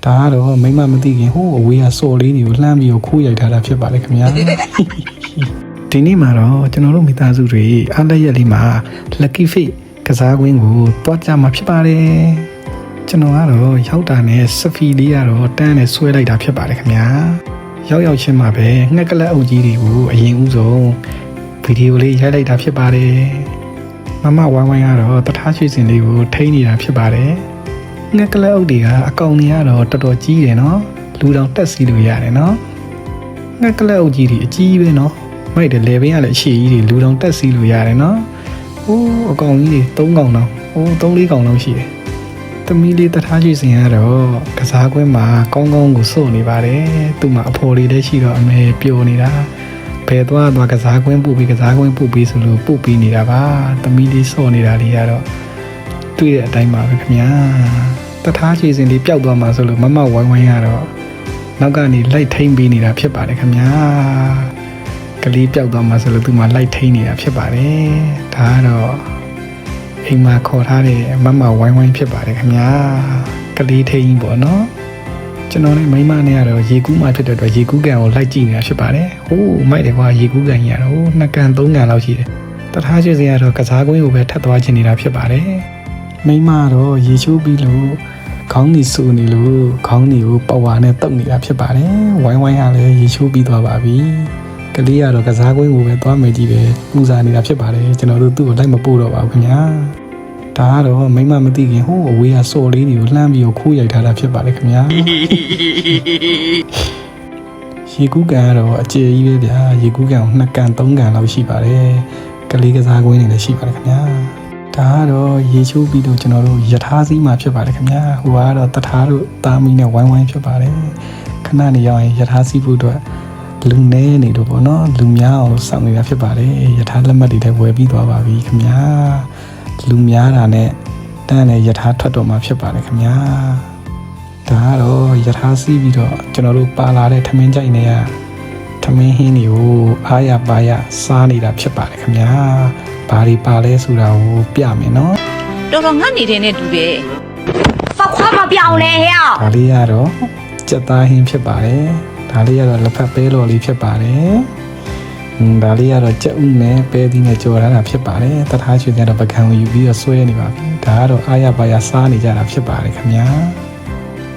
ဒါကတော့မိမမသိခင်ဟိုးအဝေးကစော်လေးတွေကိုလှမ်းပြီးခိုးရိုက်ထားတာဖြစ်ပါလေခင်ဗျာဒီနေ့မှာတော့ကျွန်တော်တို့မိသားစုတွေအားလက်ရက်လေးမှာ Lucky Fit ကစားကွင်းကိုတွားကြမှာဖြစ်ပါတယ်ကျွန်တော်ကတော့ရောက်တာနဲ့စဖီလေးကတော့တန်းနဲ့ဆွဲလိုက်တာဖြစ်ပါတယ်ခင်ဗျာရောက်ချင်းမှာပဲငှက်ကလက်အုပ်ကြီးတွေကိုအရင်ဦးဆုံးဗီဒီယိုလေးရိုက်လိုက်တာဖြစ်ပါတယ်မမဝိုင်းဝိုင်းကတော့တထားရွှေစင်လေးကိုထိန်းနေတာဖြစ်ပါတယ်ငှက်ကလက်အုပ်တွေကအကောင်တွေကတော့တော်တော်ကြီးတယ်နော်လူတောင်တက်စီလို့ရတယ်နော်ငှက်ကလက်အုပ်ကြီးတွေအကြီးပဲနော်မိုက်တယ်လေဘင်းကလည်းအရှိကြီးတွေလူတောင်တက်စီလို့ရတယ်နော်ဟိုးအကောင်ကြီးတွေ3ကောင်တော့ဟိုး3-4ကောင်လောက်ရှိတယ်သမီးလေးတထားရွှေစင်ကတော့ကစားကွင်းမှာကောင်းကောင်းကိုစို့နေပါတယ်သူ့မှာအဖော်လေးလည်းရှိတော့အမေပျော်နေတာဘယ်သွားကစားကွင်းပို့ပြီးကစားကွင်းပို့ပြီးဆိုလို့ပို့ပြီးနေတာပါသမီးလေးစို့နေတာလေးကတော့တွေ့တဲ့အတိုင်းပါပဲခင်ဗျာတထားချေစင်လေးပျောက်သွားမှဆိုလို့မမဝိုင်းဝိုင်းကတော့နောက်ကနေလိုက်ထိန်ပေးနေတာဖြစ်ပါတယ်ခင်ဗျာကလေးပျောက်သွားမှဆိုလို့သူမှလိုက်ထိန်နေတာဖြစ်ပါတယ်ဒါကတော့အိမ်မှာခေါ်ထားတဲ့မမဝိုင်းဝိုင်းဖြစ်ပါတယ်ခင်ဗျာကလေးထိန်ပေါ့နော်ကျွန်တော်နဲ့မိမနဲ့ကတော့ရေကူးမှဖြစ်တဲ့အတွက်ရေကူးကန်ကိုလိုက်ကြည့်နေတာဖြစ်ပါတယ်ဟိုးမိုက်တယ်ကွာရေကူးကန်ကြီးကတော့2ကန်3ကန်လောက်ရှိတယ်တထားချေစင်ကတော့ကစားကွင်းကိုပဲထပ်သွားချင်နေတာဖြစ်ပါတယ်မိမတော့ရေချိုးပြီးလို့ခေါင်းကြီးဆူနေလို့ခေါင်းကြီးကိုပဝါနဲ့တုပ်နေတာဖြစ်ပါတယ်ဝိုင်းဝိုင်းကလည်းရေချိုးပြီးသွားပါပြီကလေးကတော့ကစားကွင်းကိုပဲသွားမယ်ကြီးပဲပူဇာနေတာဖြစ်ပါတယ်ကျွန်တော်တို့သူ့ကိုလိုက်မပို့တော့ပါဘူးခင်ဗျာဒါကတော့မိမမသိခင်ဟိုးအဝေးကစော်လေးတွေကိုလှမ်းပြီးခိုးရိုက်ထားတာဖြစ်ပါတယ်ခင်ဗျာရေကူးကန်ကတော့အကျယ်ကြီးပဲဗျာရေကူးကန်ကို2ကန်3ကန်လောက်ရှိပါတယ်ကလေးကစားကွင်းတွေလည်းရှိပါတယ်ခင်ဗျာဒါကတော့ရေချိုးပြီးတော့ကျွန်တော်တို့ယထာစီးမှာဖြစ်ပါတယ်ခင်ဗျာဟိုကတော့တထားတို့တာမီနဲ့ဝိုင်းဝိုင်းဖြစ်ပါတယ်ခဏနေရောက်ရင်ယထာစီးဖို့အတွက်လူနေနေတော့ပေါ့နော်လူများအောင်စောင့်နေတာဖြစ်ပါတယ်ယထာလက်မှတ်တွေလည်းဝယ်ပြီးသွားပါပြီခင်ဗျာလူများတာနဲ့တန်းနဲ့ယထာထွက်တော့မှာဖြစ်ပါတယ်ခင်ဗျာဒါကတော့ယထာစီးပြီးတော့ကျွန်တော်တို့ပါလာတဲ့ထမင်းကြိုက်နေရထမင်းဟင်းတွေကိုအားရပါရစားနေတာဖြစ်ပါတယ်ခင်ဗျာဘာတွေပါလဲဆိုတာကိုပြမယ်နော်တော်တော်ငတ်နေတဲ့နဲ့တူတယ်ဖောက်ခွားမပြောင်းလဲဟဲ့ဒါလေးကတော့ကြက်သားဟင်းဖြစ်ပါတယ်ဒါလေးကတော့လက်ဖက်ပဲလော်လေးဖြစ်ပါတယ်ဒါလေးကတော့ကြက်ဥနဲ့ပဲသီးနဲ့ကြော်ထားတာဖြစ်ပါတယ်တထားချွေကတော့ပကံကိုယူပြီးတော့ဆွဲနေပါပြီဒါကတော့အားရပါရစားနေကြတာဖြစ်ပါတယ်ခင်ဗျာ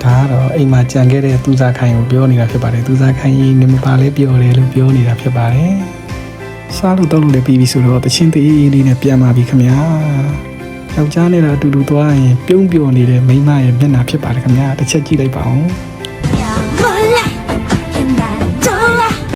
ဒါကတော့အိမ်မှာကြံခဲ့တဲ့သူစားခိုင်ကိုပြောနေတာဖြစ်ပါတယ်သူစားခိုင်ကြီးနေမပါလဲပြောတယ်လို့ပြောနေတာဖြစ်ပါတယ်စားလို့တော့လည်းပြီးပြီဆိုတော့တချင်းသေးလေးနဲ့ပြန်มาပြီခင်ဗျာယောက်ျားနဲ့တော့အတူတူသွားရင်ပြုံးပျော်နေတဲ့မိန်းမရဲ့မျက်နှာဖြစ်ပါတယ်ခင်ဗျာတစ်ချက်ကြည့်လိုက်ပါဦး